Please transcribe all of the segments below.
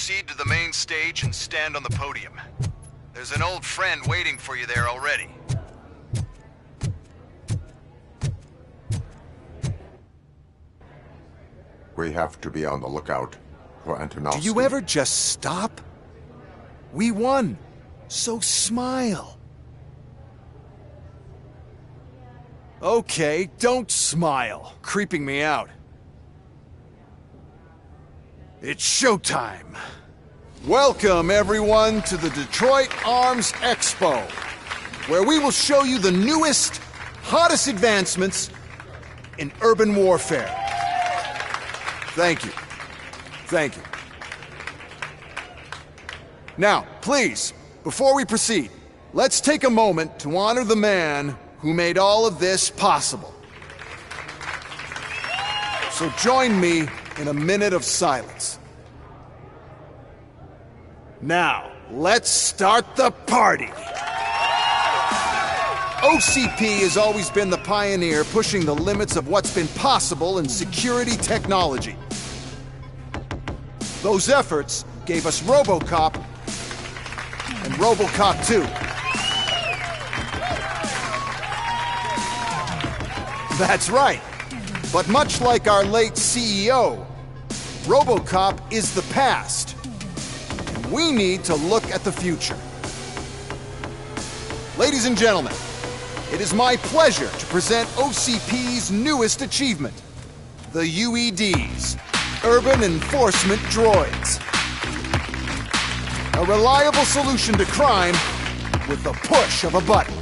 proceed to the main stage and stand on the podium. There's an old friend waiting for you there already. We have to be on the lookout for Antonovsky. Do you ever just stop? We won, so smile. Okay, don't smile. Creeping me out. It's showtime. Welcome, everyone, to the Detroit Arms Expo, where we will show you the newest, hottest advancements in urban warfare. Thank you. Thank you. Now, please, before we proceed, let's take a moment to honor the man who made all of this possible. So join me in a minute of silence. Now, let's start the party. OCP has always been the pioneer pushing the limits of what's been possible in security technology. Those efforts gave us Robocop and Robocop 2. That's right. But much like our late CEO, Robocop is the past. And we need to look at the future. Ladies and gentlemen, it is my pleasure to present OCP's newest achievement, the UEDs, Urban Enforcement Droids. A reliable solution to crime with the push of a button.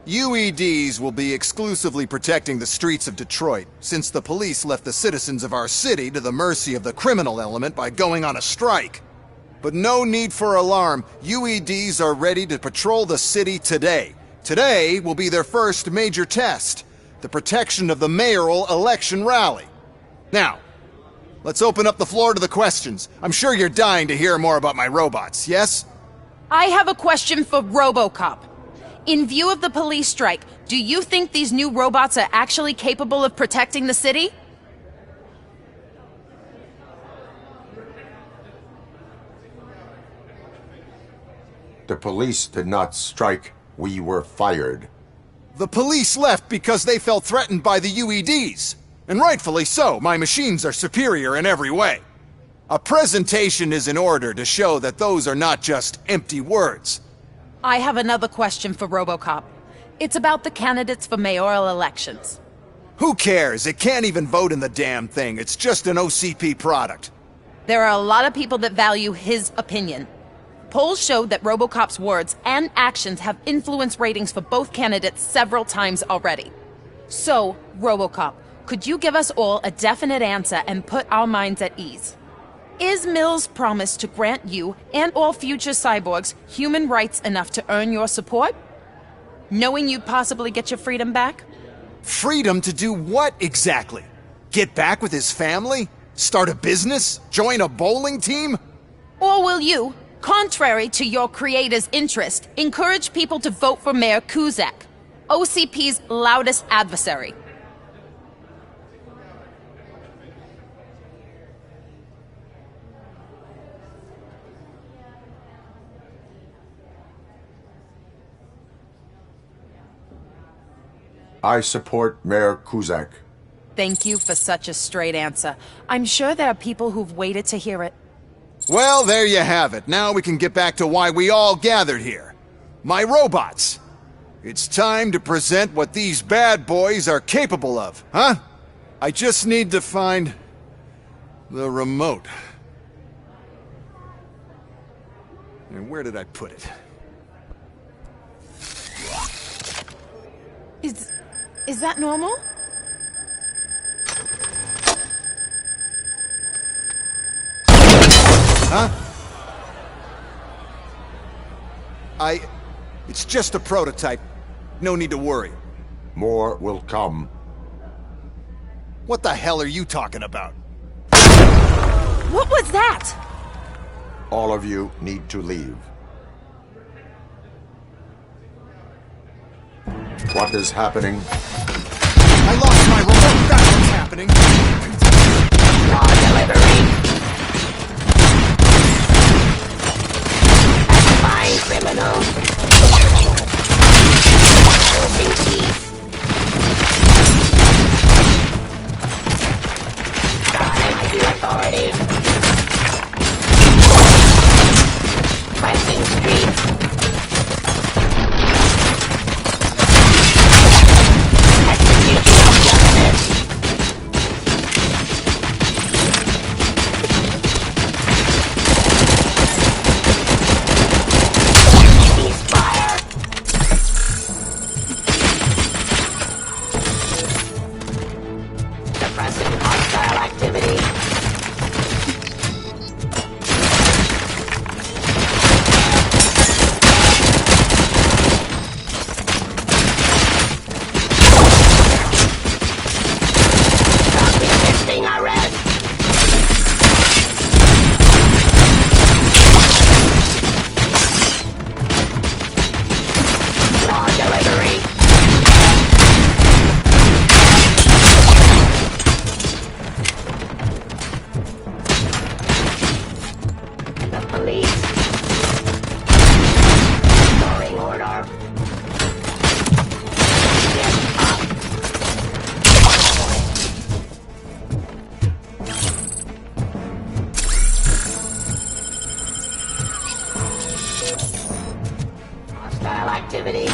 UEDs will be exclusively protecting the streets of Detroit, since the police left the citizens of our city to the mercy of the criminal element by going on a strike. But no need for alarm. UEDs are ready to patrol the city today. Today will be their first major test, the protection of the mayoral election rally. Now, let's open up the floor to the questions. I'm sure you're dying to hear more about my robots, yes? I have a question for Robocop. In view of the police strike, do you think these new robots are actually capable of protecting the city? The police did not strike. We were fired. The police left because they felt threatened by the UEDs. And rightfully so. My machines are superior in every way. A presentation is in order to show that those are not just empty words. I have another question for Robocop. It's about the candidates for mayoral elections. Who cares? It can't even vote in the damn thing. It's just an OCP product. There are a lot of people that value his opinion. Polls show that Robocop's words and actions have influenced ratings for both candidates several times already. So, Robocop, could you give us all a definite answer and put our minds at ease? Is Mills' promise to grant you and all future cyborgs human rights enough to earn your support? Knowing you'd possibly get your freedom back? Freedom to do what exactly? Get back with his family? Start a business? Join a bowling team? Or will you, contrary to your creator's interest, encourage people to vote for Mayor Kuzak, OCP's loudest adversary? I support Mayor Kuzak. Thank you for such a straight answer. I'm sure there are people who've waited to hear it. Well, there you have it. Now we can get back to why we all gathered here. My robots. It's time to present what these bad boys are capable of, huh? I just need to find the remote. And where did I put it? Is that normal? Huh? It's just a prototype. No need to worry. More will come. What the hell are you talking about? What was that? All of you need to leave. What is happening? I lost my remote. That's what's happening. happening. Law delivery. Fine criminal. Open teeth. Guarding the authority. Cleansing streets. Execution of justice. Ceasefire. Suppressing hostile activity. Stop resisting arrest. Law delivery. The police. Restoring order. Get up. Hostile activity.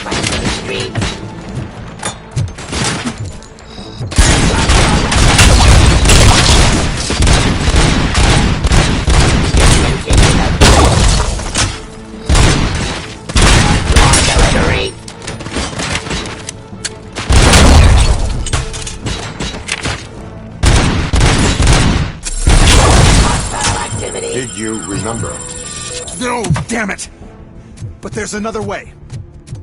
Cleansing streets. Law delivery. Hostile activity. Did you remember? No, damn it! But there's another way.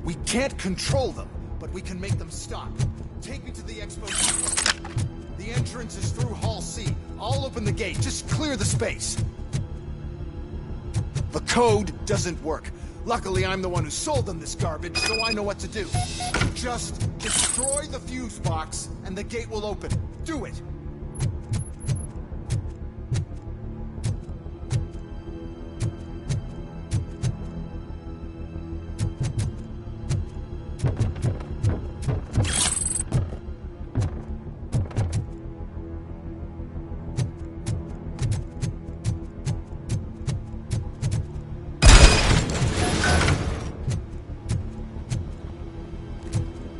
We can't control them, but we can make them stop. Take me to the expo. The entrance is through Hall C. I'll open the gate. Just clear the space. The code doesn't work. Luckily, I'm the one who sold them this garbage, so I know what to do. Just destroy the fuse box, and the gate will open. Do it!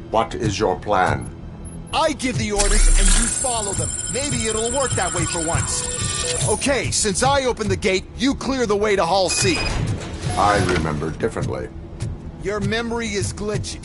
What is your plan? I give the orders and you follow them. Maybe it'll work that way for once. Okay, since I opened the gate, you clear the way to Hall C. I remember differently. Your memory is glitchy.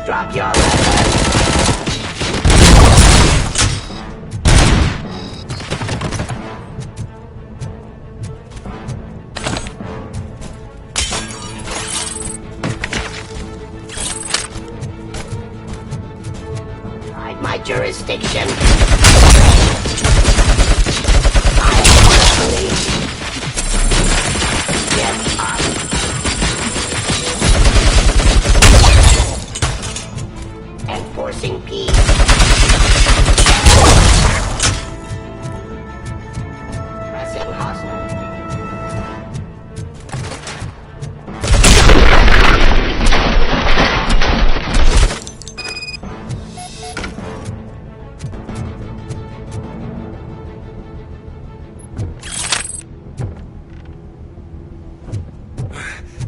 Drop your weapon. Hide my jurisdiction. I am police. Get up. Enforcing peace. Pressing hostile.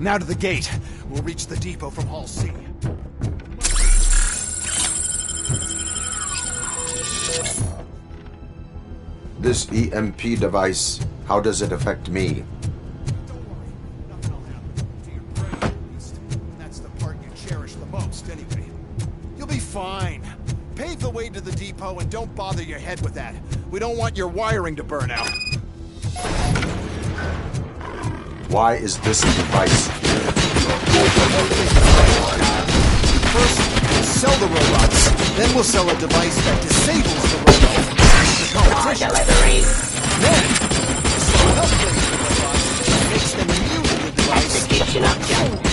Now to the gate. We'll reach the depot from Hall C. This EMP device, how does it affect me? Don't worry. Nothing will happen. To your brain, at least. That's the part you cherish the most, anyway. You'll be fine. Pave the way to the depot and don't bother your head with that. We don't want your wiring to burn out. Why is this device here? First, we'll sell the robots. Then we'll sell a device that disables the robots and crashes the Our competition. delivery. Then, we'll sell an upgrade to the robots that makes them immune to the device. Execution object.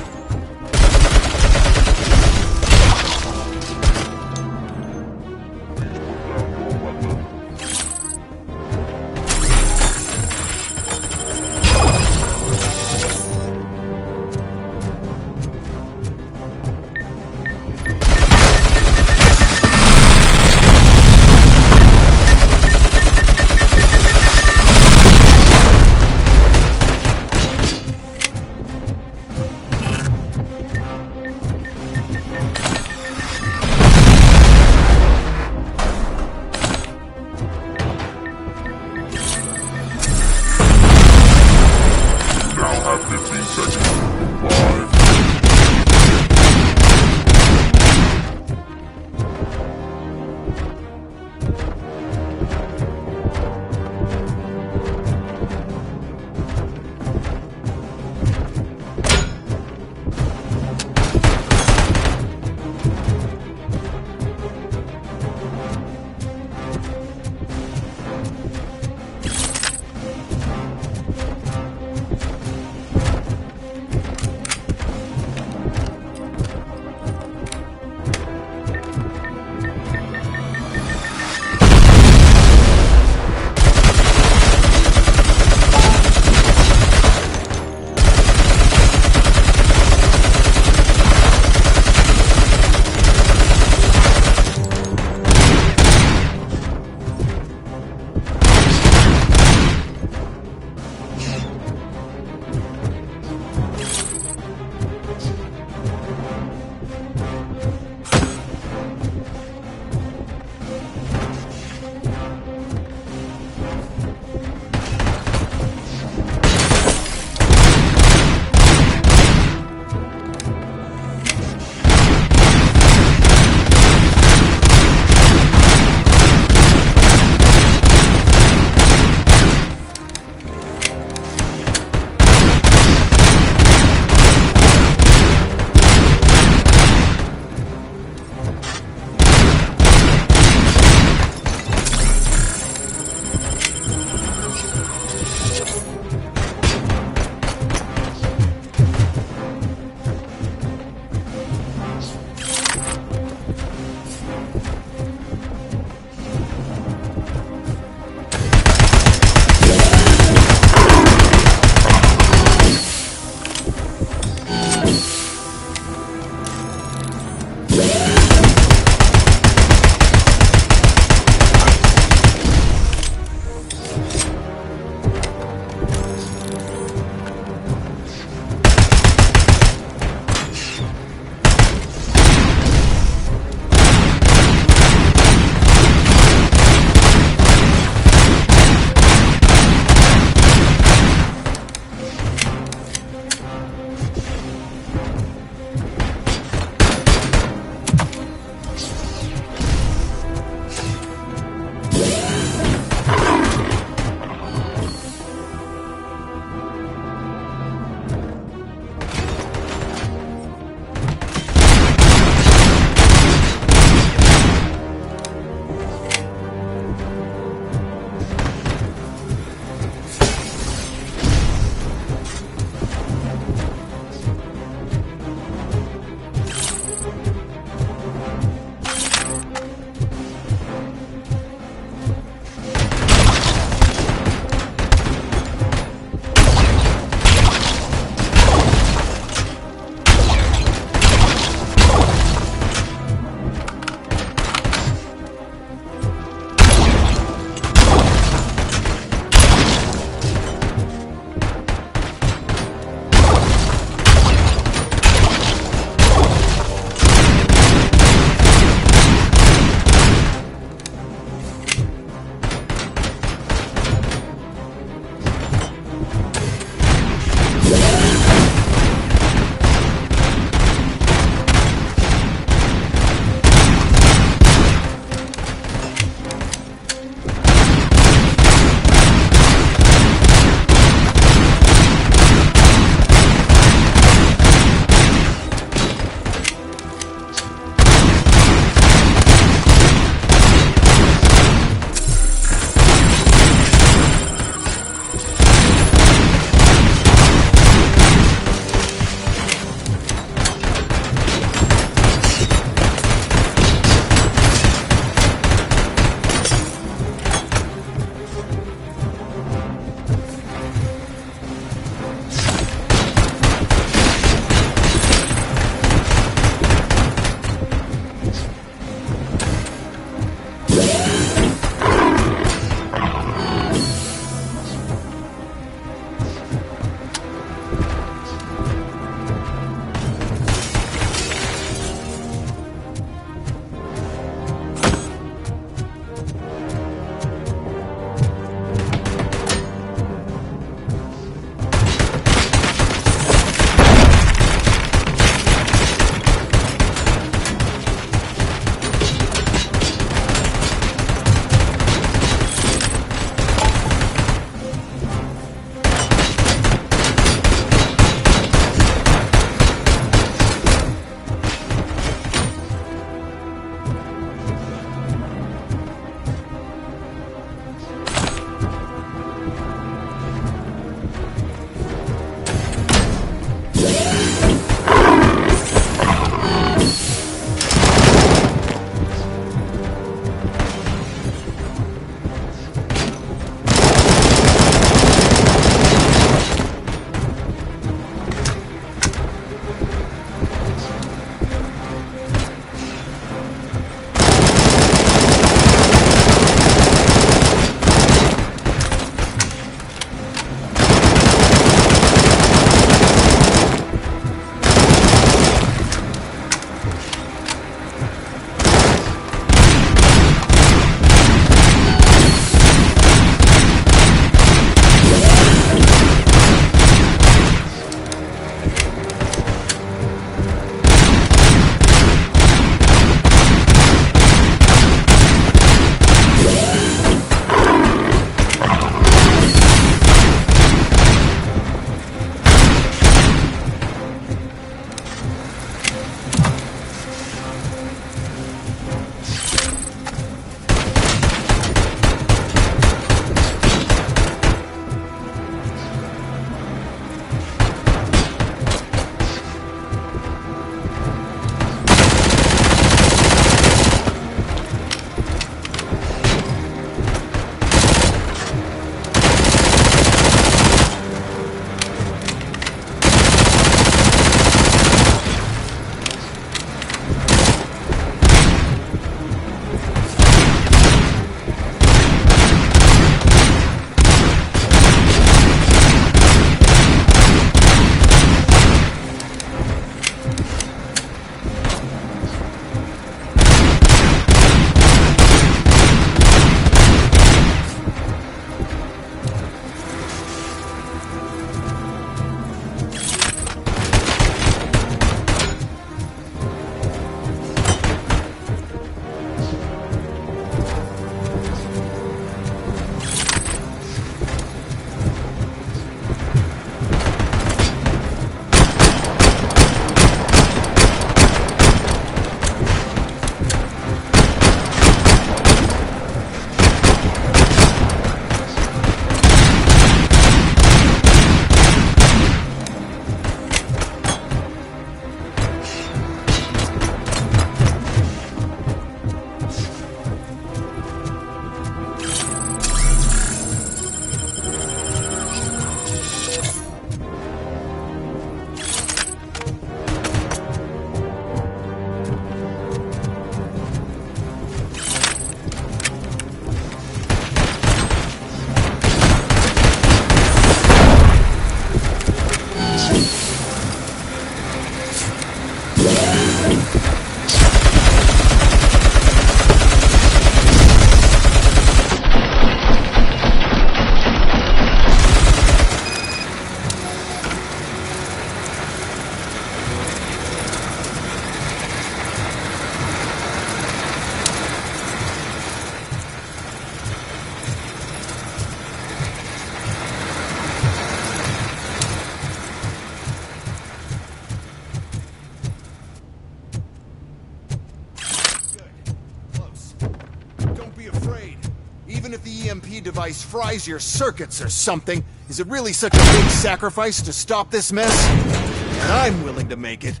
OCP device fries your circuits or something, is it really such a big sacrifice to stop this mess? And I'm willing to make it.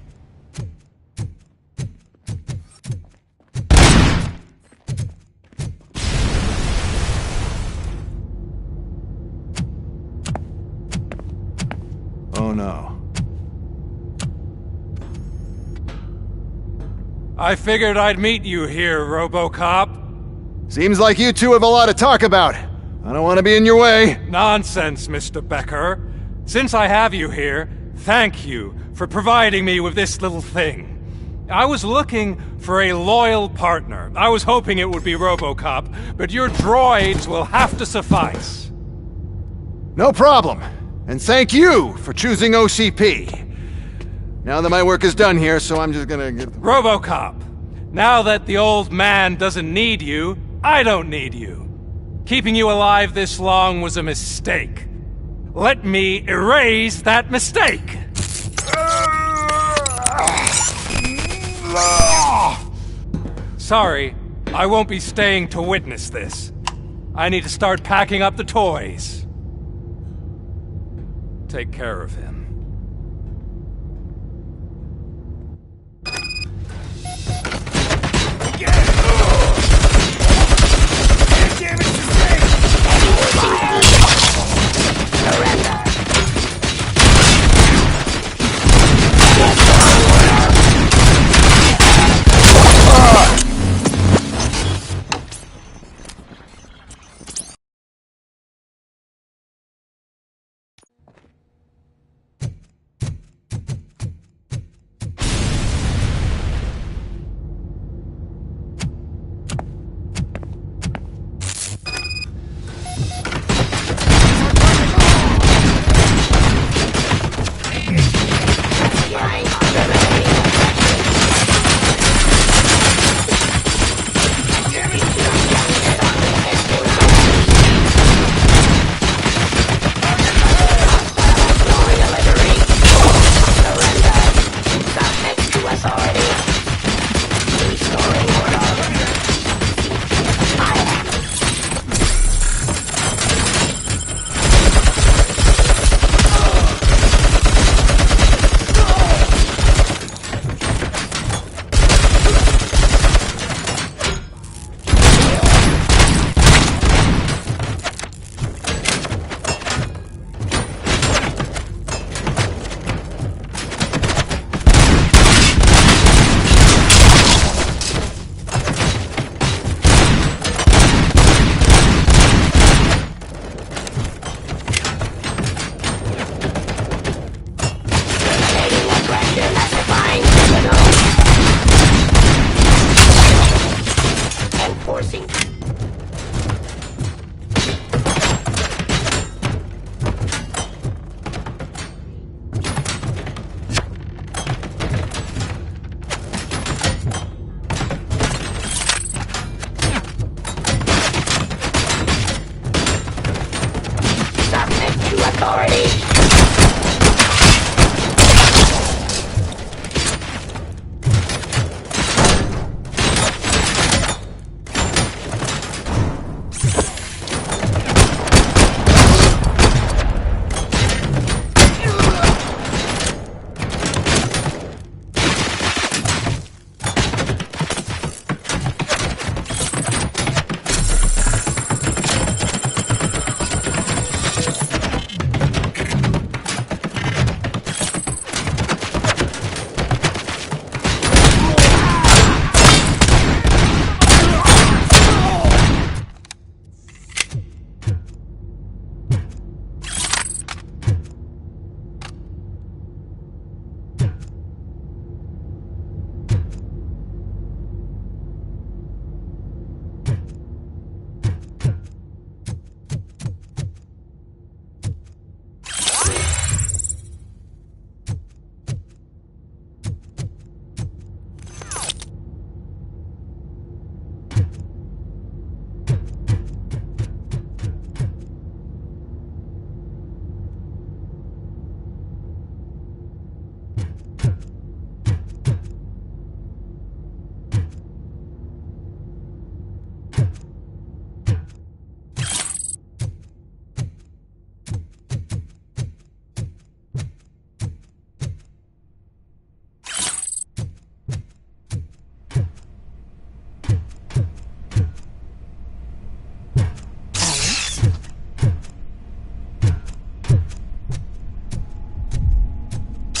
Oh no. I figured I'd meet you here, Robocop. Seems like you two have a lot to talk about. I don't want to be in your way. Nonsense, Mr. Becker. Since I have you here, thank you for providing me with this little thing. I was looking for a loyal partner. I was hoping it would be Robocop, but your droids will have to suffice. No problem. And thank you for choosing OCP. Now that my work is done here, so I'm just gonna get... Robocop, now that the old man doesn't need you, I don't need you. Keeping you alive this long was a mistake. Let me erase that mistake! Sorry, I won't be staying to witness this. I need to start packing up the toys. Take care of him.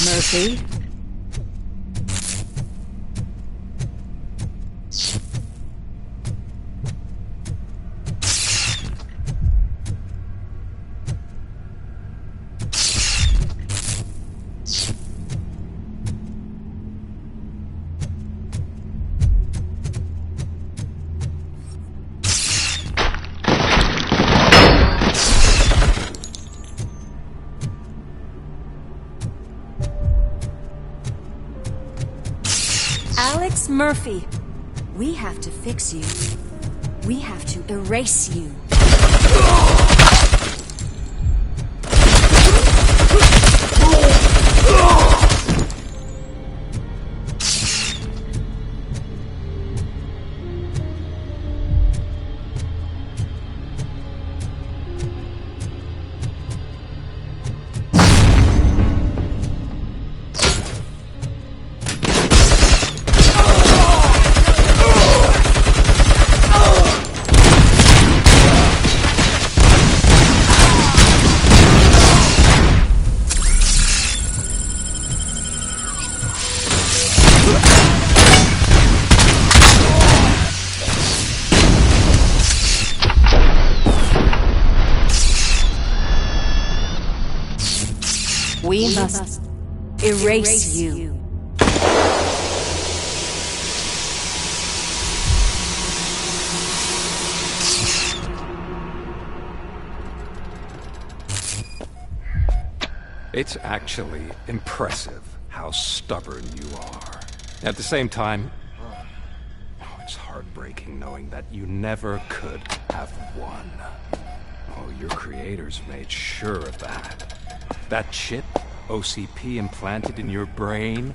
Murphy? Alex Murphy, we have to fix you. We have to erase you. We must erase you. It's actually impressive how stubborn you are. At the same time, it's heartbreaking knowing that you never could have won. Oh, your creators made sure of that. That chip OCP implanted in your brain,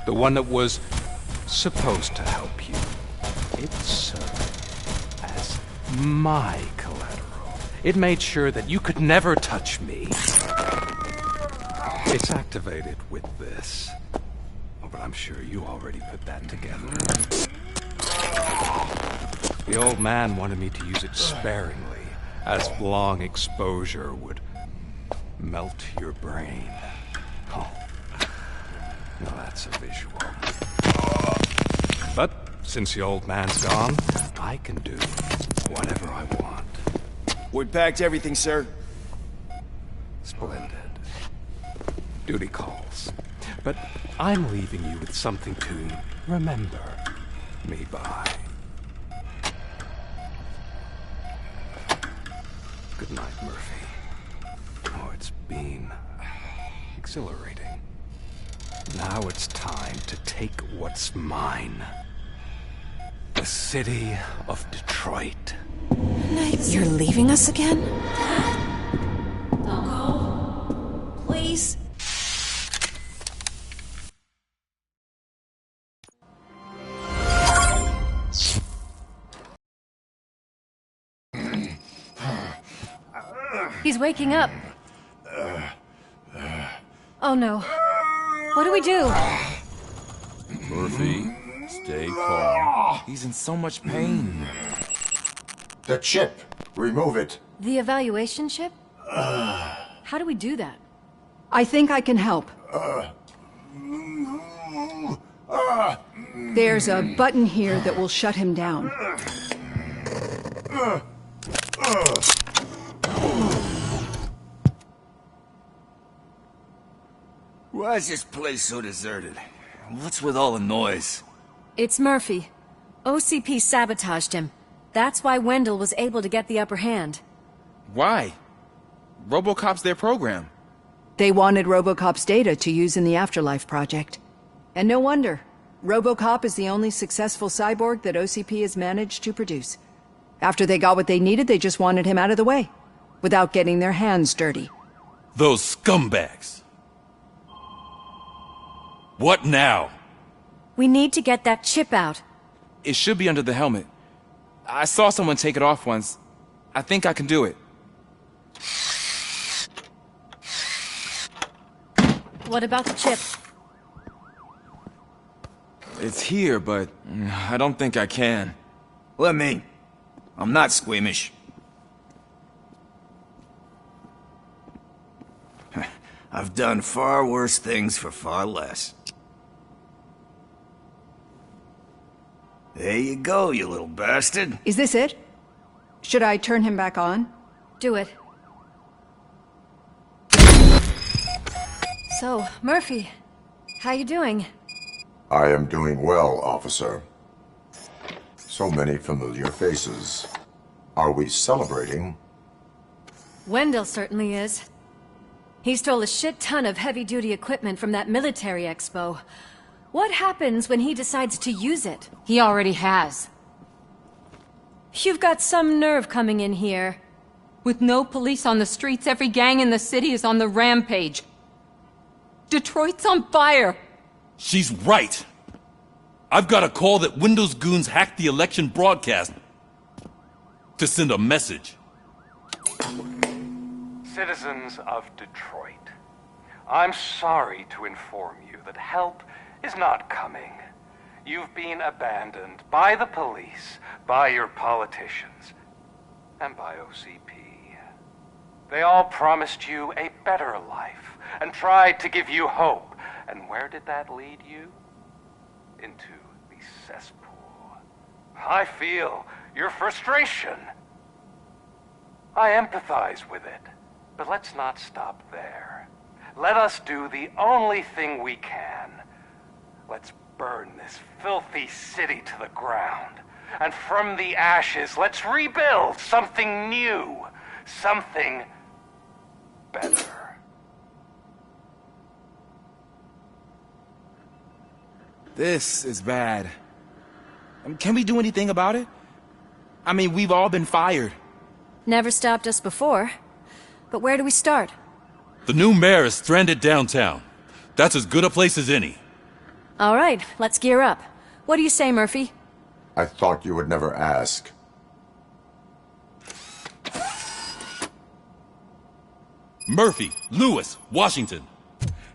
the one that was supposed to help you, it served as my collateral. It made sure that you could never touch me. It's activated with this. Oh, but I'm sure you already put that together. The old man wanted me to use it sparingly, as long exposure would melt your brain. Oh, now that's a visual. But since the old man's gone, I can do whatever I want. We packed everything, sir. Splendid. Duty calls. But I'm leaving you with something to remember me by. Good night, Murphy. Oh, it's been exhilarating. Now it's time to take what's mine. The city of Detroit. You're leaving us again? Don't go. Please. He's waking up. Oh no. What do we do? Murphy, stay calm. He's in so much pain. The chip. Remove it. The evaluation chip? How do we do that? I think I can help. There's a button here that will shut him down. Why is this place so deserted? What's with all the noise? It's Murphy. OCP sabotaged him. That's why Wendell was able to get the upper hand. Why? Robocop's their program. They wanted Robocop's data to use in the Afterlife project. And no wonder. Robocop is the only successful cyborg that OCP has managed to produce. After they got what they needed, they just wanted him out of the way, without getting their hands dirty. Those scumbags. What now? We need to get that chip out. It should be under the helmet. I saw someone take it off once. I think I can do it. What about the chip? It's here, but I don't think I can. Let me. I'm not squeamish. I've done far worse things for far less. There you go, you little bastard. Is this it? Should I turn him back on? Do it. So, Murphy, how you doing? I am doing well, officer. So many familiar faces. Are we celebrating? Wendell certainly is. He stole a shit ton of heavy-duty equipment from that military expo. What happens when he decides to use it? He already has. You've got some nerve coming in here. With no police on the streets, every gang in the city is on the rampage. Detroit's on fire. She's right. I've got a call that Windows goons hacked the election broadcast to send a message. Citizens of Detroit, I'm sorry to inform you that help is not coming. You've been abandoned by the police, by your politicians, and by OCP. They all promised you a better life and tried to give you hope. And where did that lead you? Into the cesspool. I feel your frustration. I empathize with it. But let's not stop there. Let us do the only thing we can. Let's burn this filthy city to the ground. And from the ashes, let's rebuild something new. Something better. This is bad. Can we do anything about it? I mean, we've all been fired. Never stopped us before. But where do we start? The new mayor is stranded downtown. That's as good a place as any. All right, let's gear up. What do you say, Murphy? I thought you would never ask. Murphy, Lewis, Washington.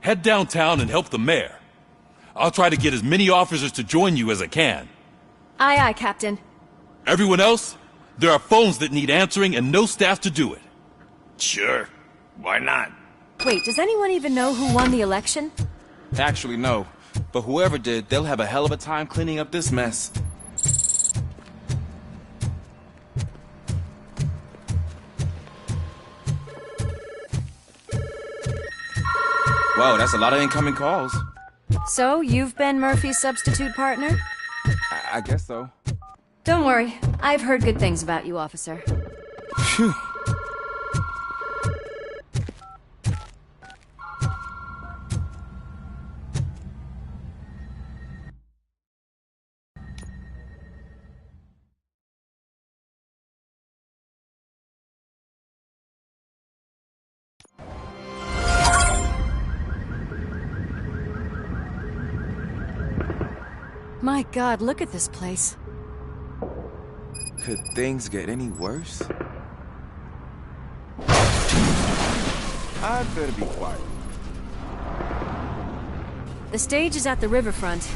Head downtown and help the mayor. I'll try to get as many officers to join you as I can. Aye, aye, Captain. Everyone else? There are phones that need answering and no staff to do it. Sure. Why not? Wait, does anyone even know who won the election? Actually, no. But whoever did, they'll have a hell of a time cleaning up this mess. Whoa, that's a lot of incoming calls. So, you've been Murphy's substitute partner? I guess so. Don't worry. I've heard good things about you, officer. Phew. My God, look at this place. Could things get any worse? I'd better be quiet. The stage is at the riverfront.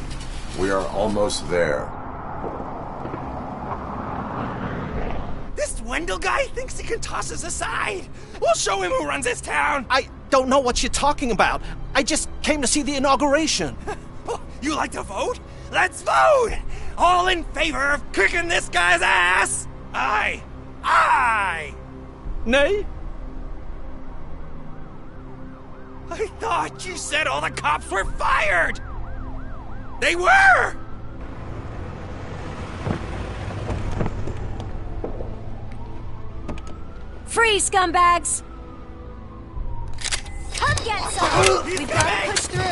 We are almost there. This Wendell guy thinks he can toss us aside. We'll show him who runs this town. I don't know what you're talking about. I just came to see the inauguration. You like to vote? Let's vote! All in favor of kicking this guy's ass? Aye! Aye! Nay? I thought you said all the cops were fired! They were! Free, scumbags! Come get some! We've got to push through!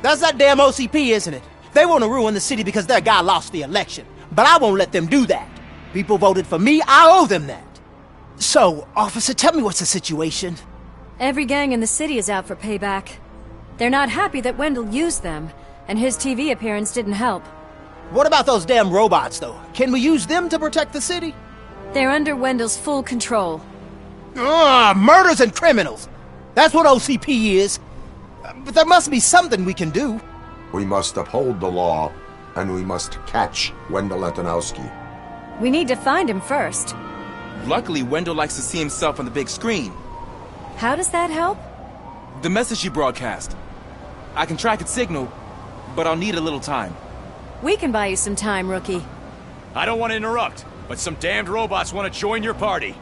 That's that damn OCP, isn't it? They want to ruin the city because their guy lost the election. But I won't let them do that. People voted for me, I owe them that. So, officer, tell me what's the situation. Every gang in the city is out for payback. They're not happy that Wendell used them, and his TV appearance didn't help. What about those damn robots, though? Can we use them to protect the city? They're under Wendell's full control. Murders and criminals. That's what OCP is. But there must be something we can do. We must uphold the law, and we must catch Wendell Antonowski. We need to find him first. Luckily, Wendell likes to see himself on the big screen. How does that help? The message you broadcast. I can track its signal, but I'll need a little time. We can buy you some time, Rookie. I don't want to interrupt, but some damned robots want to join your party.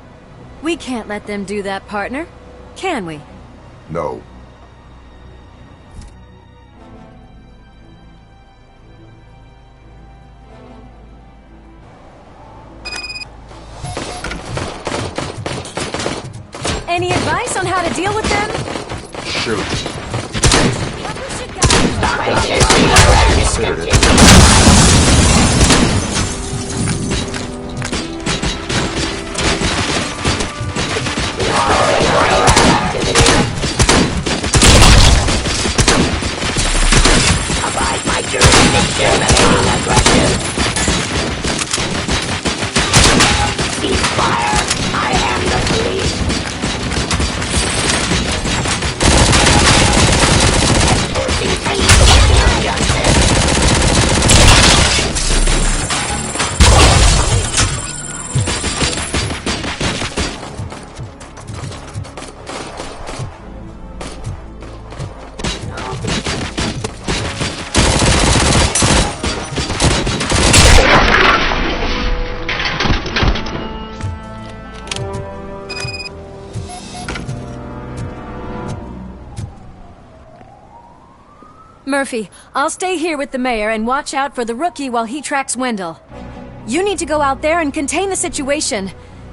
We can't let them do that, partner. Can we? No. Any advice on how to deal with them? Shoot. Abide my jurisdiction, remaining aggressive. Cease fire. I am the police. Murphy, I'll stay here with the mayor and watch out for the Rookie while he tracks Wendell. You need to go out there and contain the situation.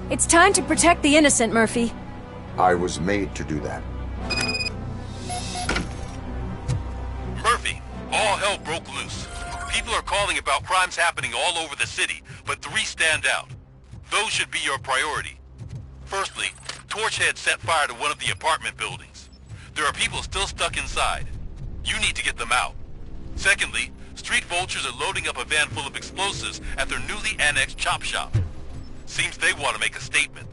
It's time to protect the innocent, Murphy. I was made to do that. Murphy, all hell broke loose. People are calling about crimes happening all over the city, but 3 stand out. Those should be your priority. Firstly, Torchhead set fire to one of the apartment buildings. There are people still stuck inside. You need to get them out. Secondly, street vultures are loading up a van full of explosives at their newly annexed chop shop. Seems they want to make a statement.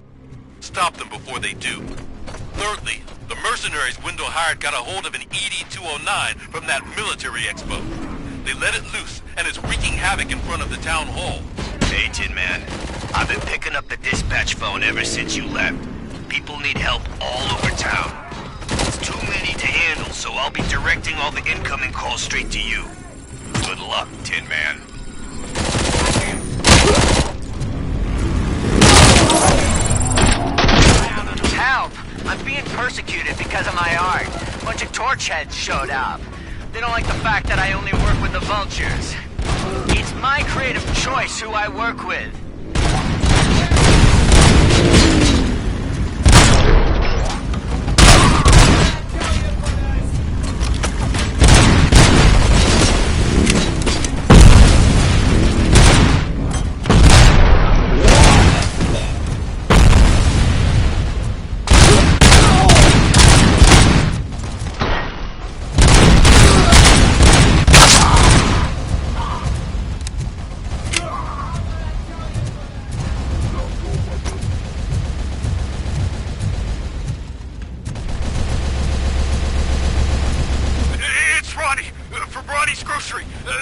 Stop them before they do. Thirdly, the mercenaries Wendell hired got a hold of an ED-209 from that military expo. They let it loose and is wreaking havoc in front of the town hall. Hey, Tin Man. I've been picking up the dispatch phone ever since you left. People need help all over town. It's too many to handle, so I'll be directing all the incoming calls straight to you. Good luck, Tin Man. Help! I'm being persecuted because of my art. A bunch of torchheads showed up. They don't like the fact that I only work with the vultures. It's my creative choice who I work with.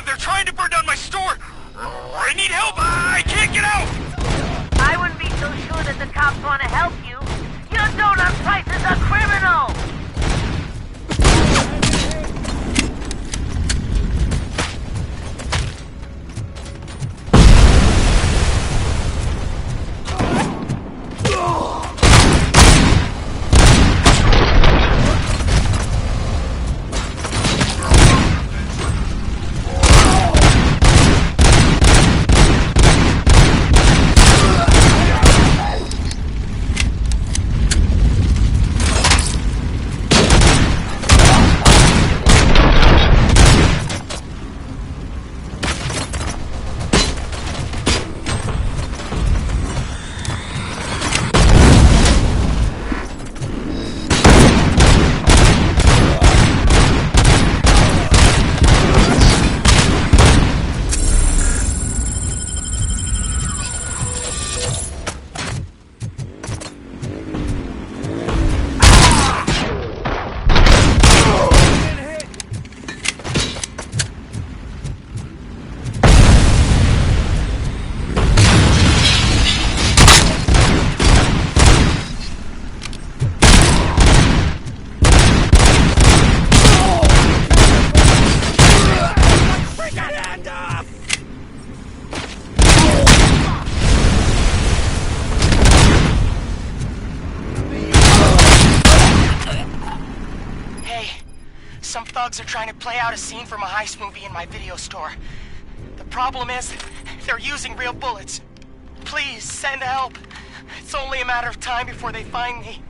They're trying to burn down my store! I need help! I can't get out! I wouldn't be so sure that the cops want to help you. Your donut price is a criminal! thugs are trying to play out a scene from a heist movie in my video store. The problem is, they're using real bullets. Please, send help. It's only a matter of time before they find me.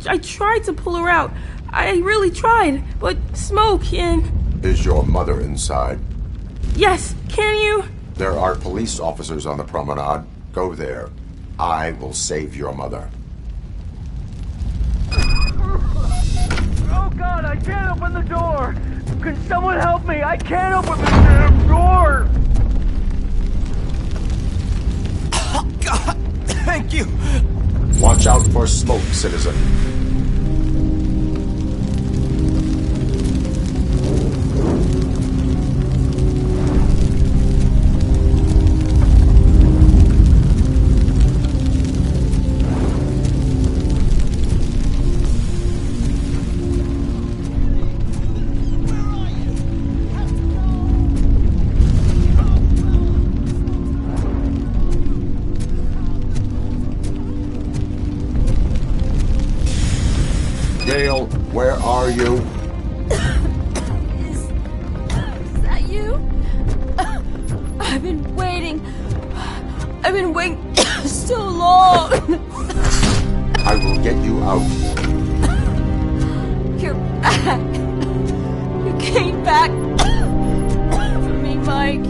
I tried to pull her out. I really tried, but smoke and... Is your mother inside? Yes, can you? There are police officers on the promenade. Go there. I will save your mother. Oh God, I can't open the door! Can someone help me? I can't open the damn door! Oh God, thank you! Watch out for smoke, citizen. Gail, where are you? Is that you? I've been waiting. I've been waiting so long. I will get you out. You're back. You came back for me, Mike.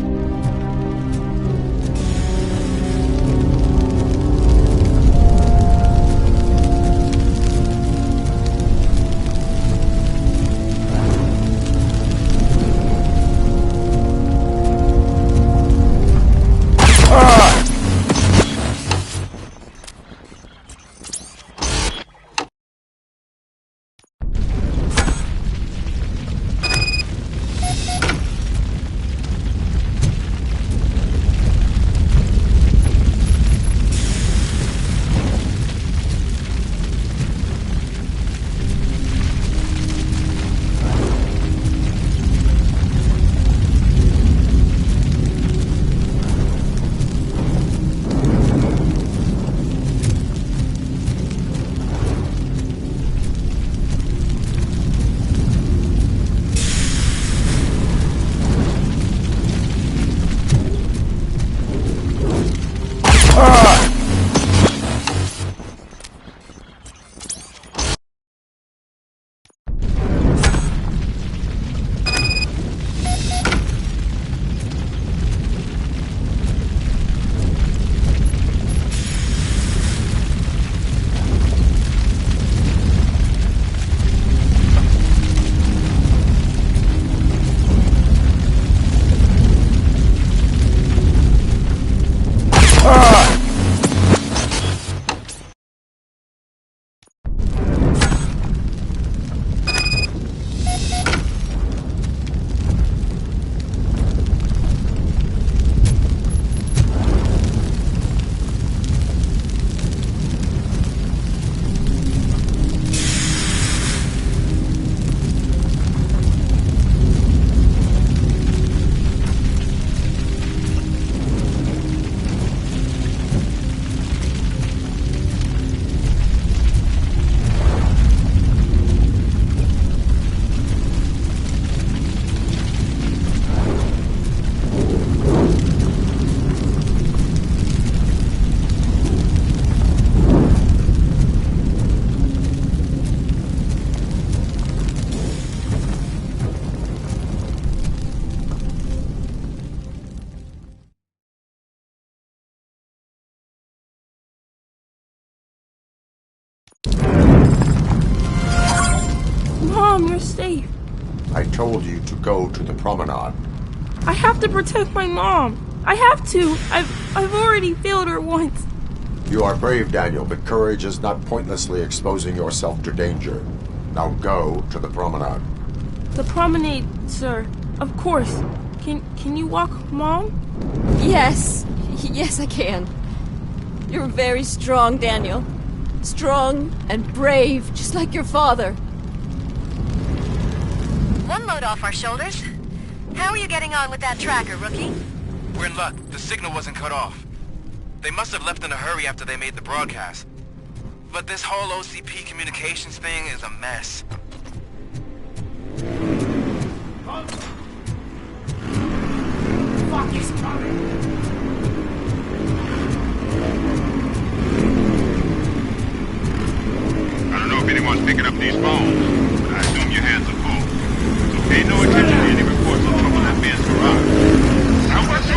Mom, you're safe. I told you to go to the promenade. I have to protect my mom. I have to. I've already failed her once. You are brave, Daniel, but courage is not pointlessly exposing yourself to danger. Now go to the promenade. The promenade, sir. Of course. Can you walk, Mom? Yes. Yes, I can. You're very strong, Daniel. Strong and brave, just like your father. One load off our shoulders. How are you getting on with that tracker, rookie? We're in luck. The signal wasn't cut off. They must have left in a hurry after they made the broadcast. But this whole OCP communications thing is a mess. Fuck is coming! I don't know if anyone's picking up these phones, but I assume your hands are full. So pay no attention to any reports of trouble at Ben's garage. Now work so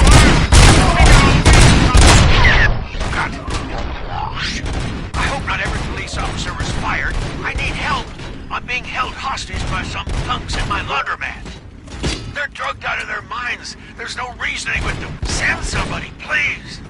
I hope not every police officer was fired. I need help. I'm being held hostage by some punks in my laundromat. They're drugged out of their minds. There's no reasoning with them. Send somebody, please.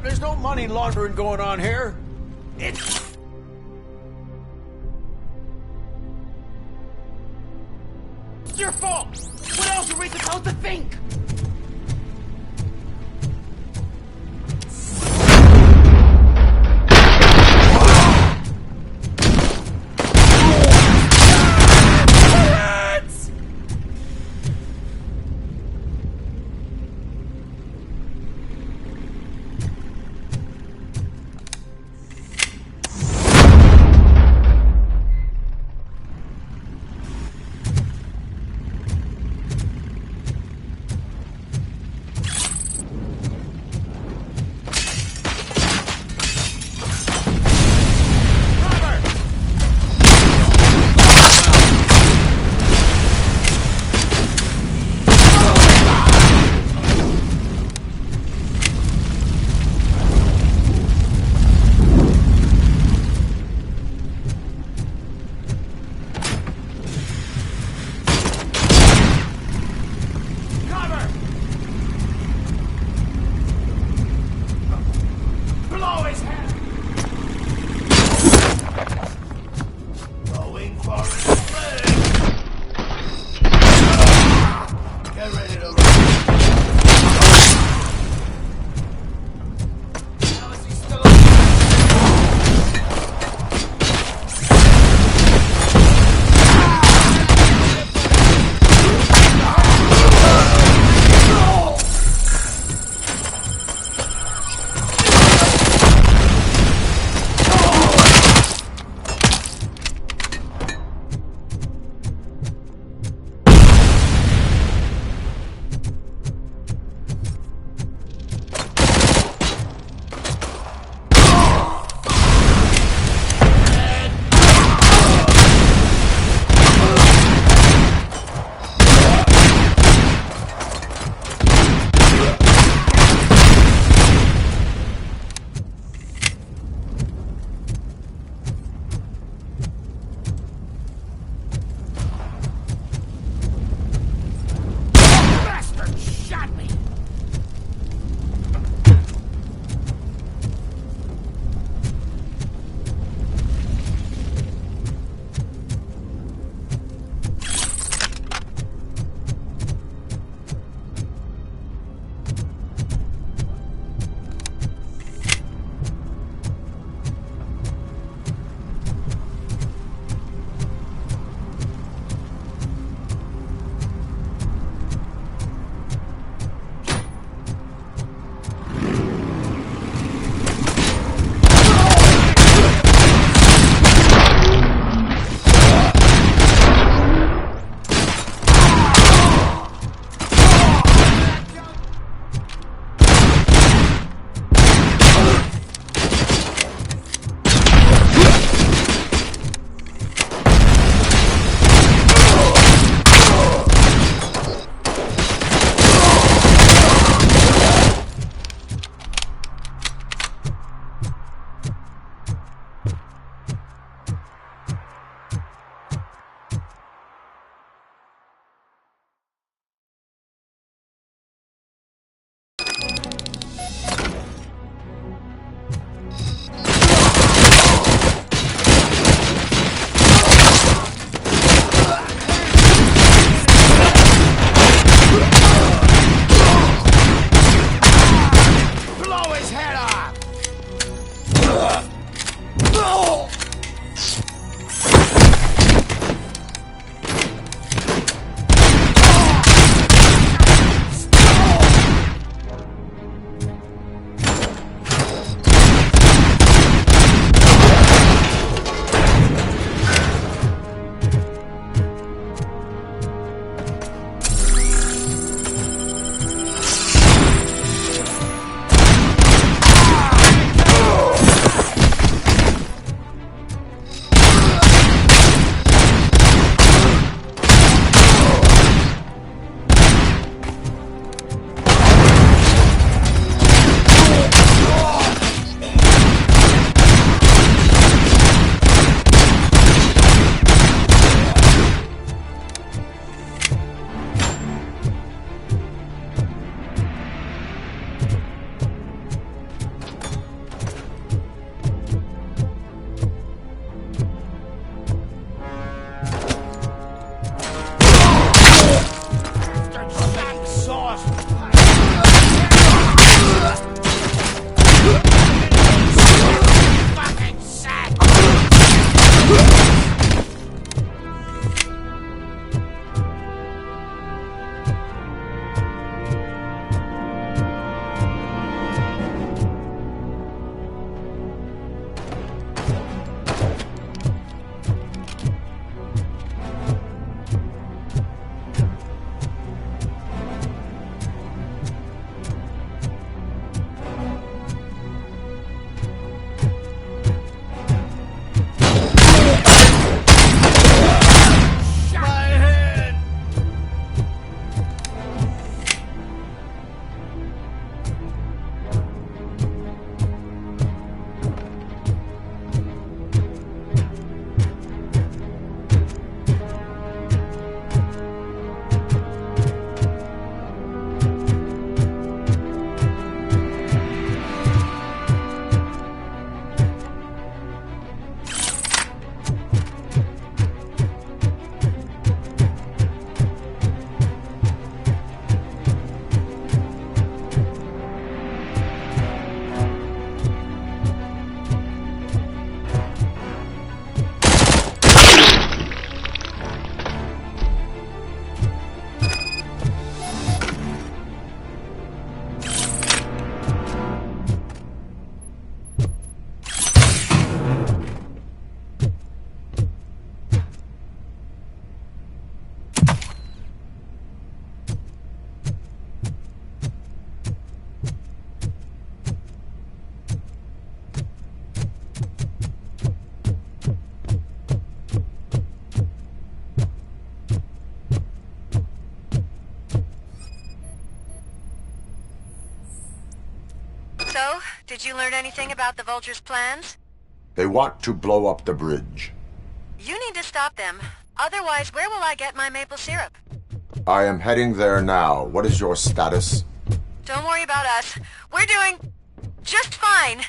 There's no money laundering going on here. It's your fault! What else are we supposed to think? So, did you learn anything about the Vulture's plans? They want to blow up the bridge. You need to stop them. Otherwise, where will I get my maple syrup? I am heading there now. What is your status? Don't worry about us. We're doing just fine.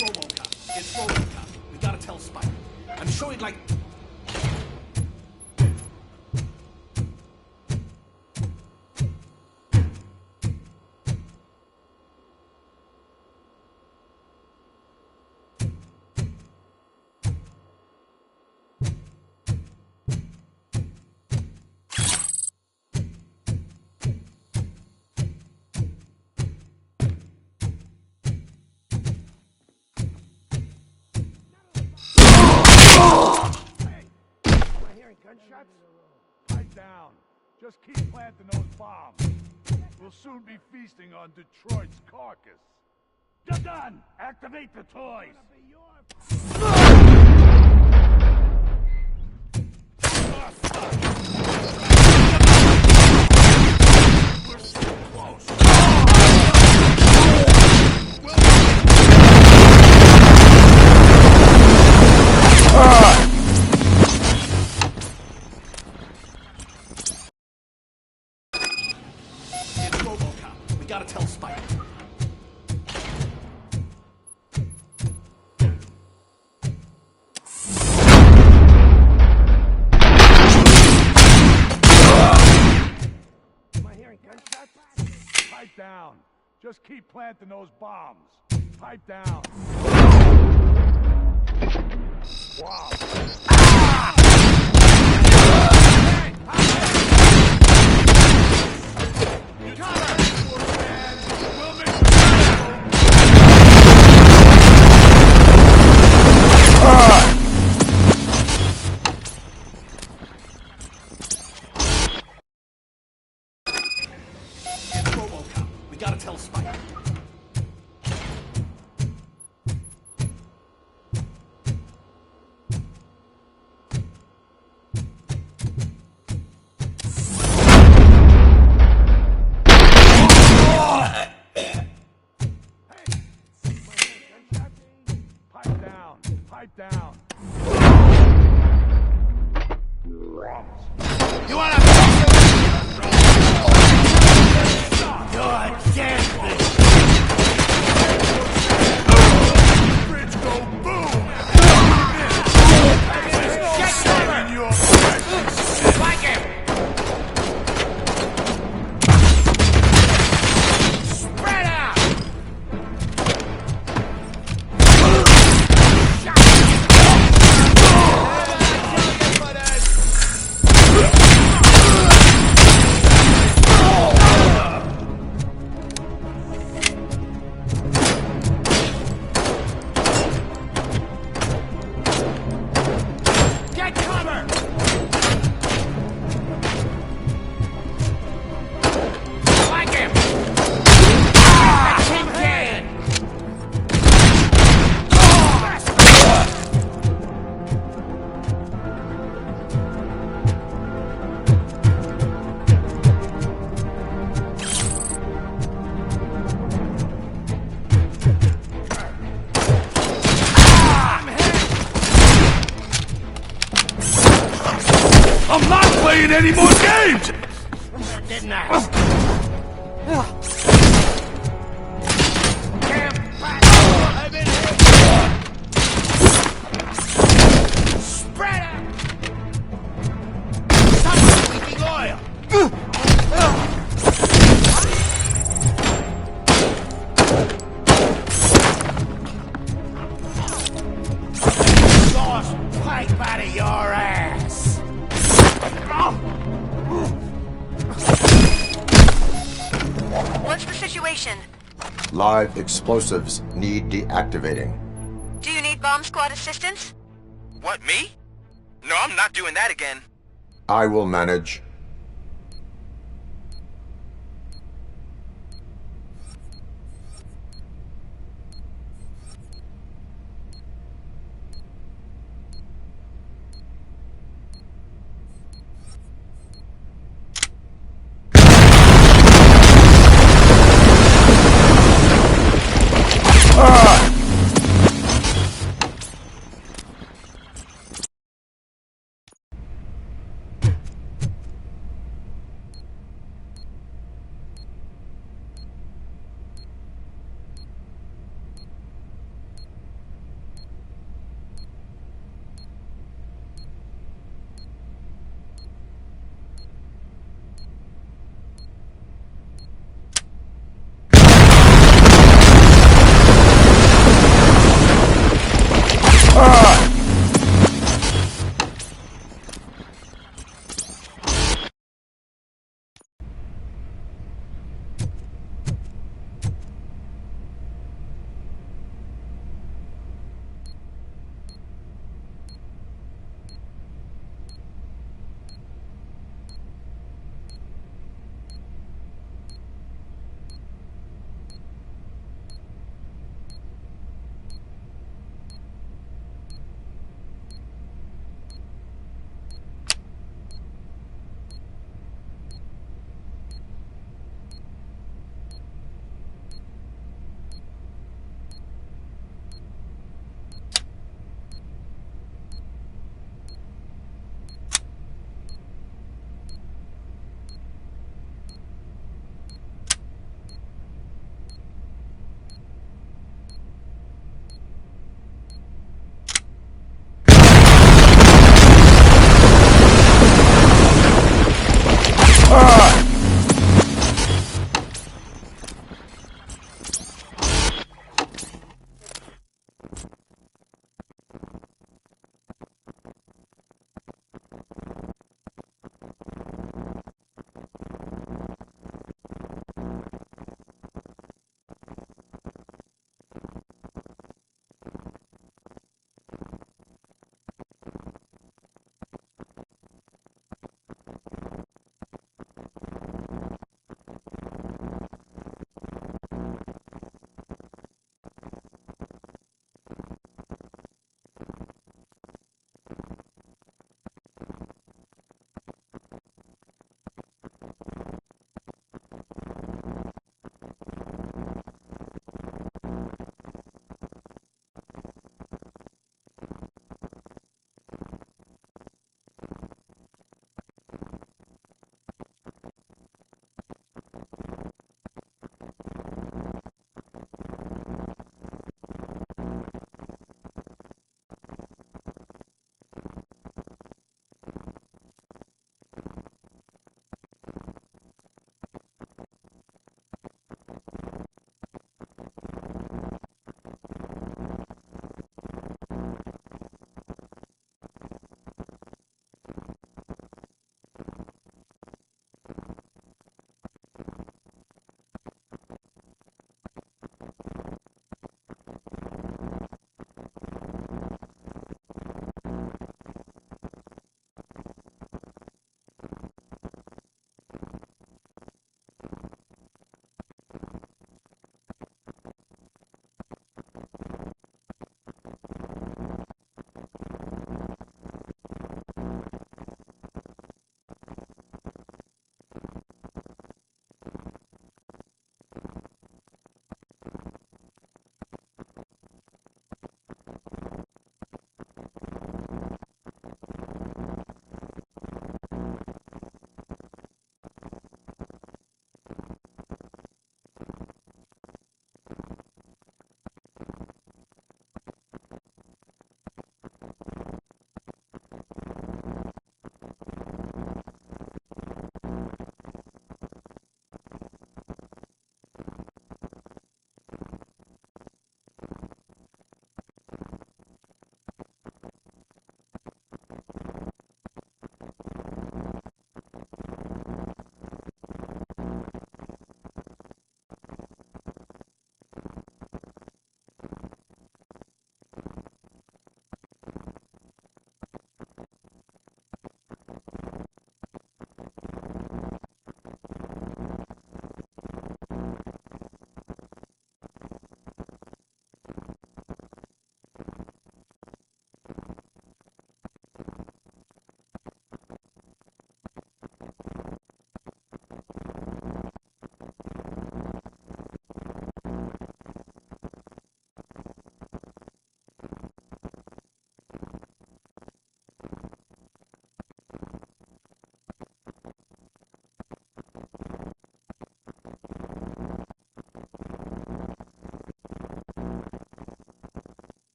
Robocop. It's Robocop. We gotta tell Spike. I'm sure he'd like... Gunshots? Pipe down. Just keep planting those bombs. We'll soon be feasting on Detroit's carcass. You're done! Activate the toys! We're so close! Gotta tell Spike. down. Just keep planting those bombs. Pipe down. Wow. It's Robocop. We gotta tell Spike. Pipe down. Pipe down. You wanna You're dead. Bridge go boom. Get cover! Like him! Spread out! Get cover! Like him! Keep dead! I'm not playing any more games! Didn't I? I've been hit. Spread out! Someone's leaking oil! Lost pipe out of your ass! What's the situation? Live explosives need deactivating. Do you need bomb squad assistance? What, me? No, I'm not doing that again. I will manage.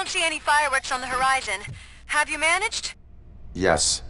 don't see any fireworks on the horizon. Have you managed? Yes.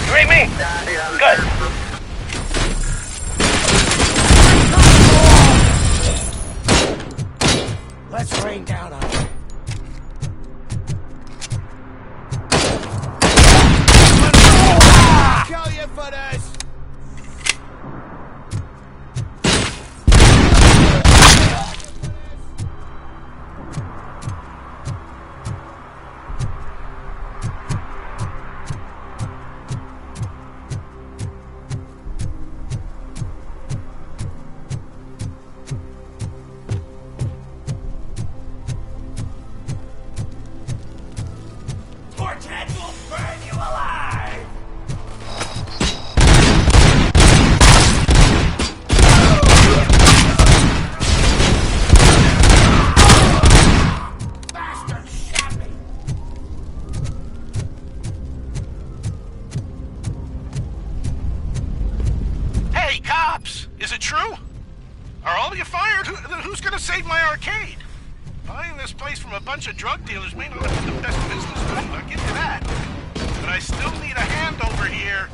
You read me? Good. Let's rain down on you. Kill you for this! Torchhead will burn you alive! Bastard shot me! Hey, cops! Is it true? Are all of you fired? Who's gonna save my arcade? Buying this place from a bunch of drug dealers may not be the best business move, I'll give you that. But I still need a hand over here.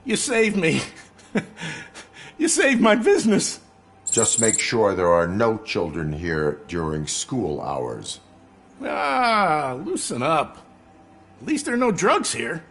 You saved me. You saved my business. Just make sure there are no children here during school hours. Ah, loosen up. At least there are no drugs here.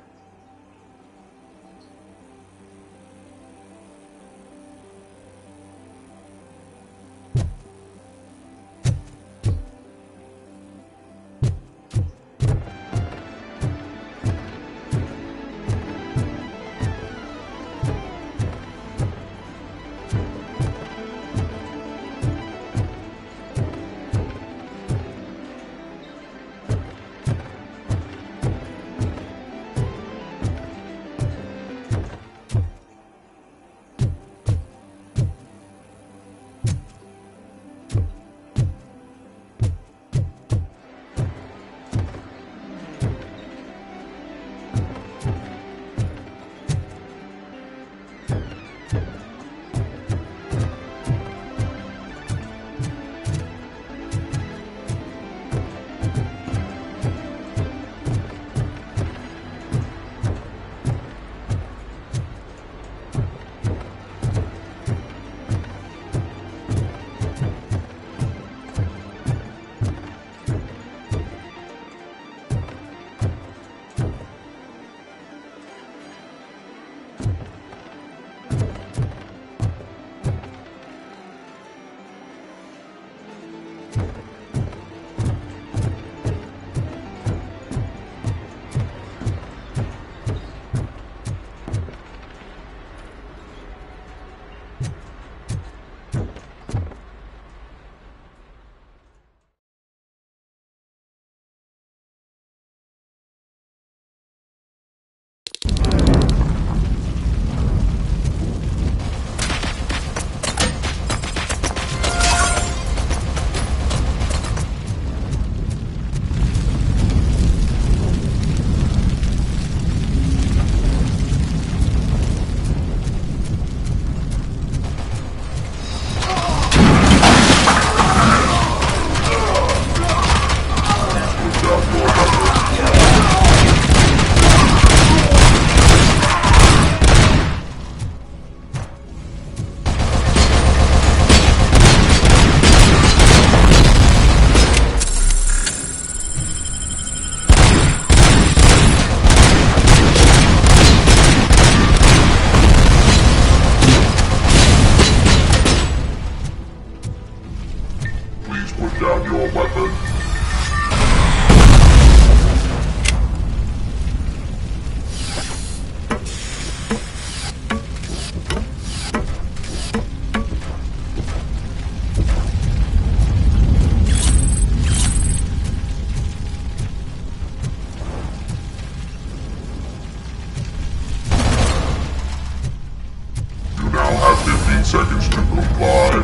seconds to comply.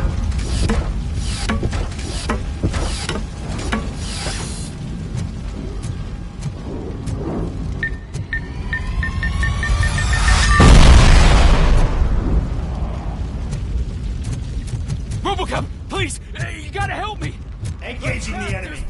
Robocop, please! You gotta help me! Engaging the enemy.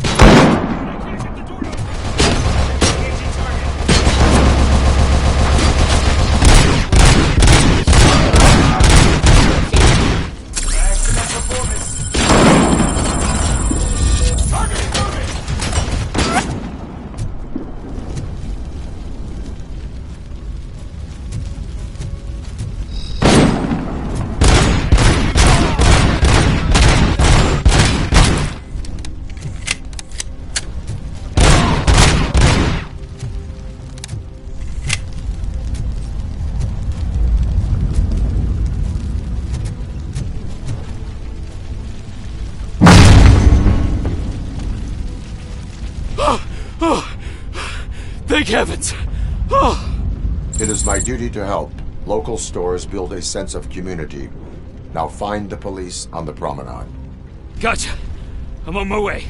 Thank heavens! Oh. It is my duty to help. Local stores build a sense of community. Now find the police on the promenade. Gotcha. I'm on my way.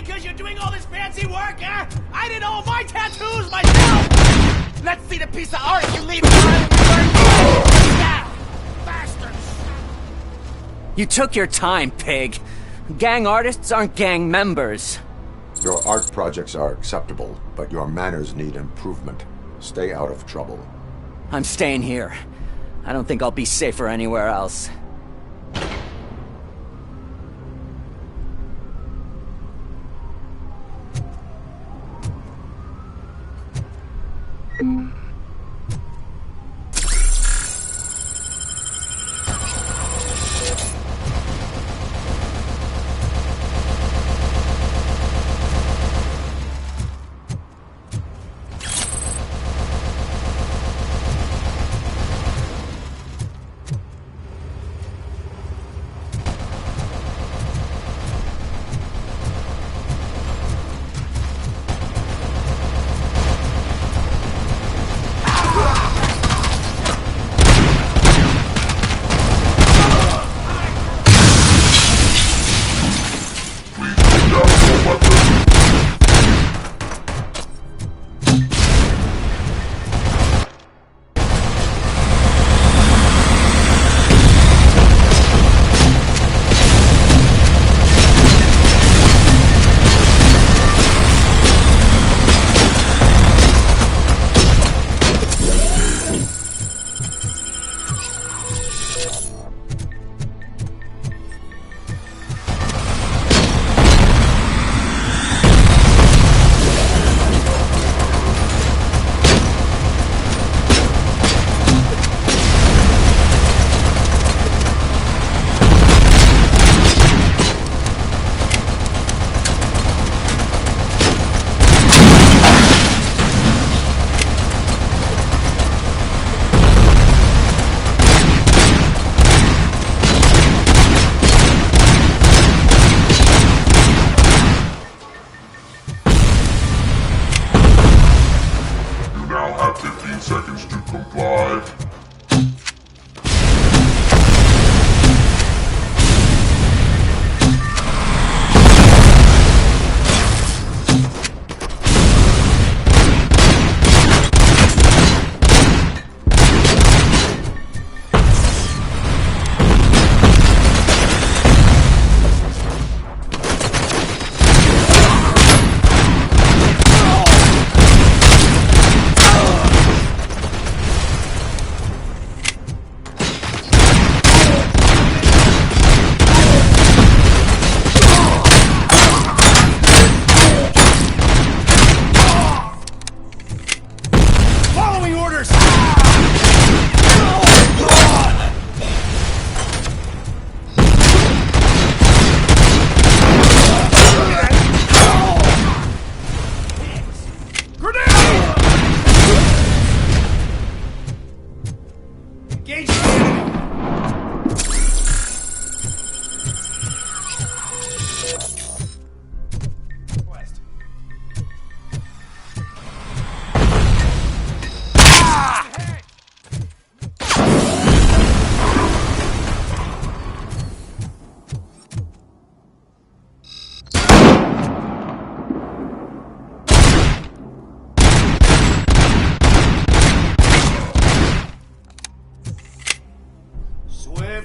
because you're doing all this fancy work, huh? I did all my tattoos myself! Let's see the piece of art you leave behind now! Bastards! You took your time, pig. Gang artists aren't gang members. Your art projects are acceptable, but your manners need improvement. Stay out of trouble. I'm staying here. I don't think I'll be safer anywhere else.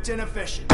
Inefficient.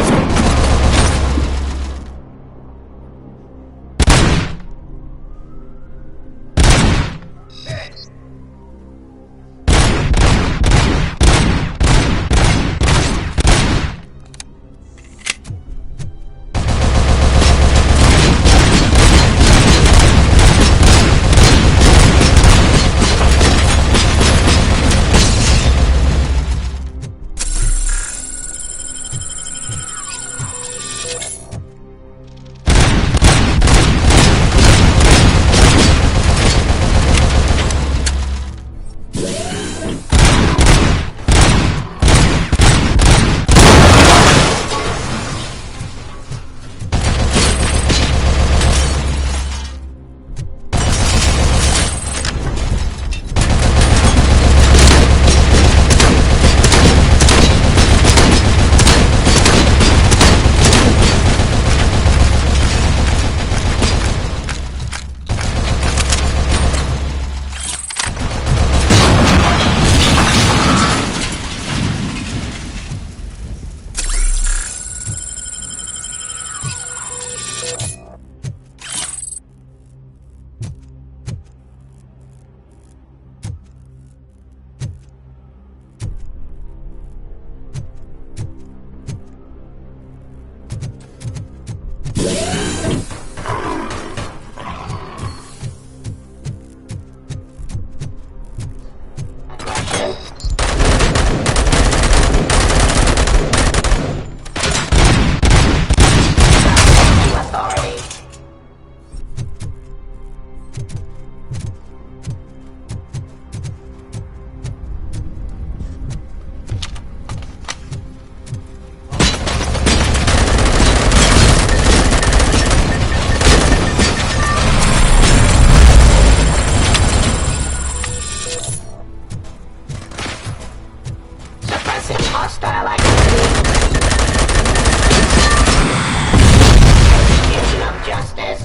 Hostile activity. Execution of justice.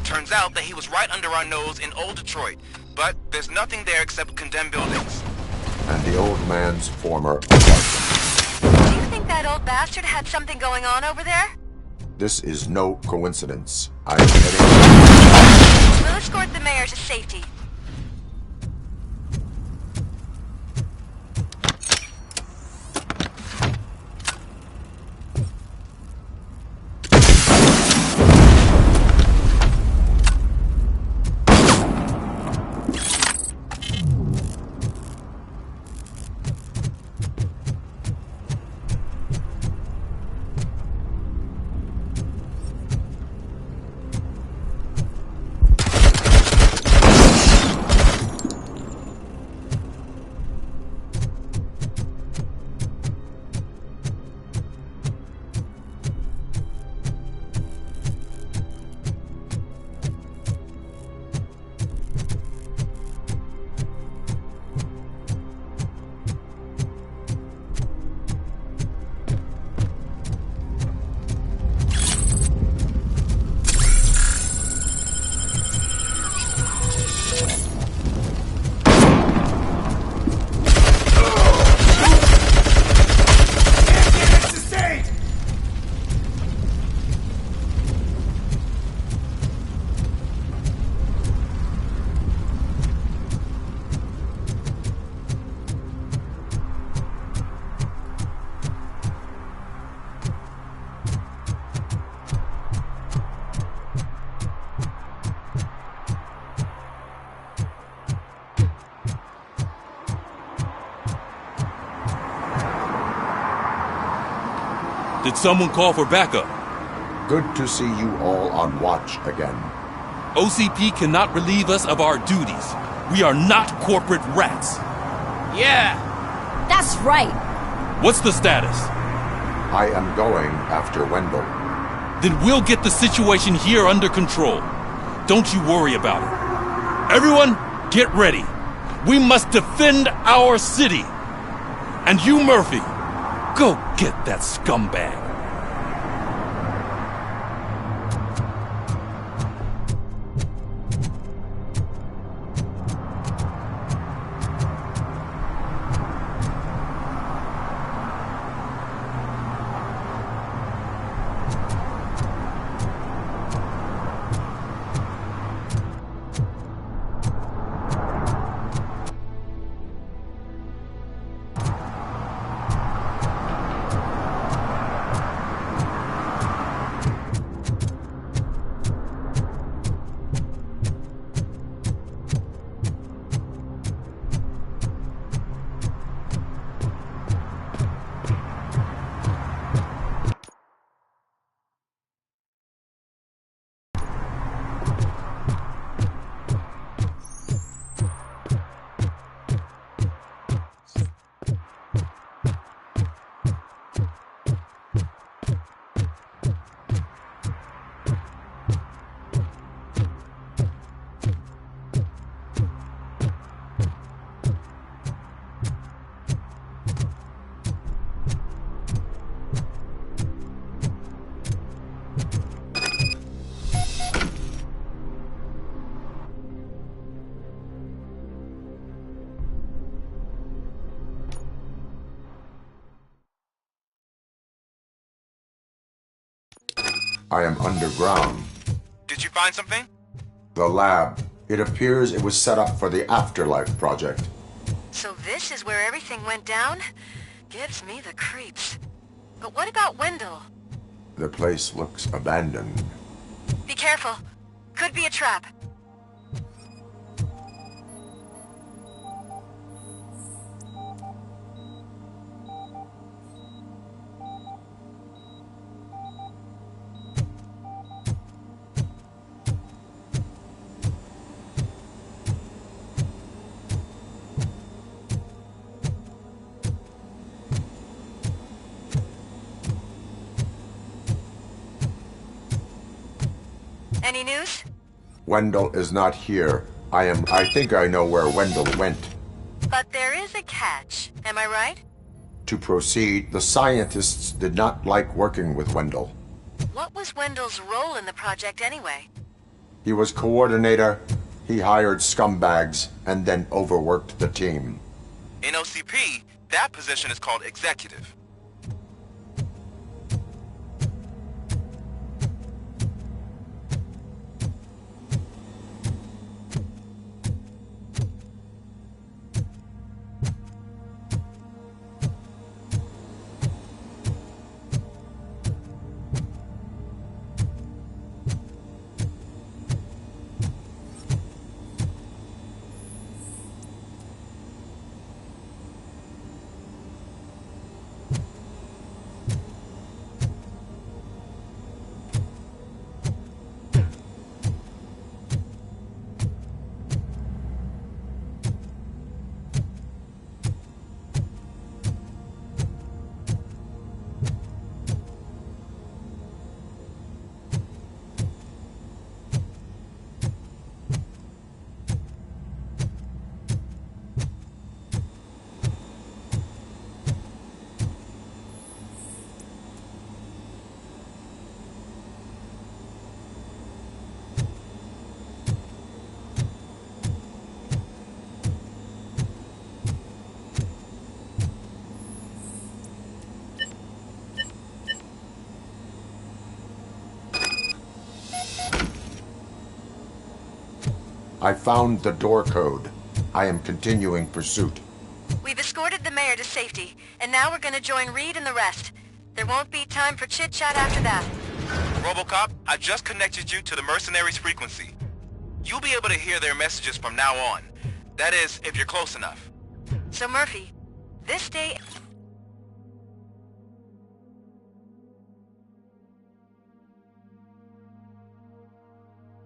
Turns out that he was right under our nose in old Detroit, but there's nothing there except condemned buildings. And the old man's former apartment. Do you think that old bastard had something going on over there? This is no coincidence. I'm heading... We'll escort the mayor to safety. Did someone call for backup? Good to see you all on watch again. OCP cannot relieve us of our duties. We are not corporate rats. Yeah. That's right. What's the status? I am going after Wendell. Then we'll get the situation here under control. Don't you worry about it. Everyone, get ready. We must defend our city. And you, Murphy, go get that scumbag. I am underground. Did you find something? The lab. It appears it was set up for the Afterlife project. So this is where everything went down? Gives me the creeps. But what about Wendell? The place looks abandoned. Be careful. Could be a trap. Any news? Wendell is not here. I think I know where Wendell went. But there is a catch. Am I right? To proceed, the scientists did not like working with Wendell. What was Wendell's role in the project anyway? He was coordinator, he hired scumbags, and then overworked the team. In OCP, that position is called executive. I found the door code. I am continuing pursuit. We've escorted the mayor to safety, and now we're gonna join Reed and the rest. There won't be time for chit-chat after that. Robocop, I just connected you to the mercenaries' frequency. You'll be able to hear their messages from now on. That is, if you're close enough. So Murphy, this day...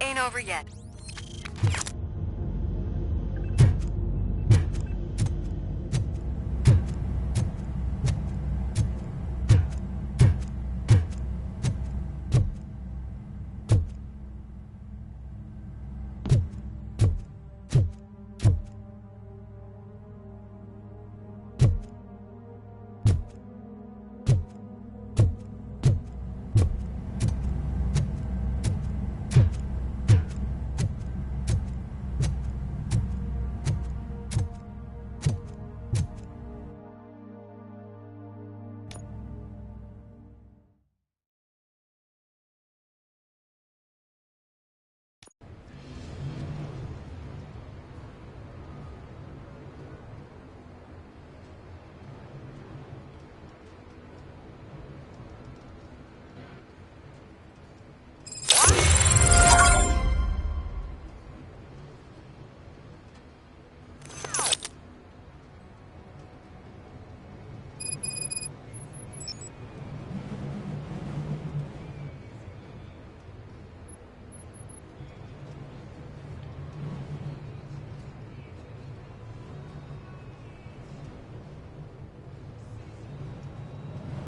ain't over yet.